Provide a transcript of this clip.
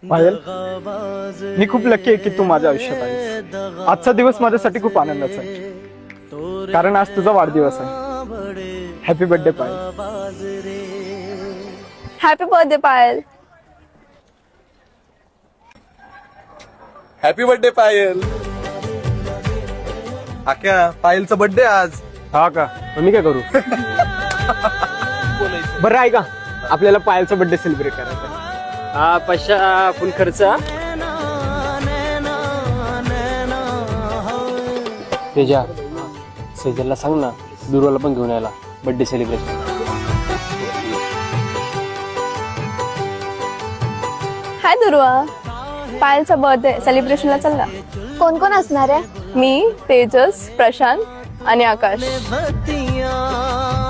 पायल, मी खूप लकी आहे की तू माझ्या आयुष्यात आहेस. आजचा दिवस माझ्यासाठी खूप आनंदाचा आहे कारण आज तुझा वाढदिवस आहे. हॅपी बर्थडे पायल. हॅपी बर्थडे पायल. हॅपी बर्थडे पायल. आख्या पायलचा बर्थडे आज. हा का? मग मी काय करू? बरं आहे का, आपल्याला पायलचा बर्थडे सेलिब्रेट करायचा. हा पैसा फुल खर्च. तेजा सेजलला सांग ना, दुर्वाला पण घेऊन यायला बर्थडे सेलिब्रेशन. हाय दुर्वा, पायलचा बर्थडे सेलिब्रेशनला चल ना. कोण कोण असणार आहे? मी, तेजस, प्रशांत आणि आकाश. बत्तियां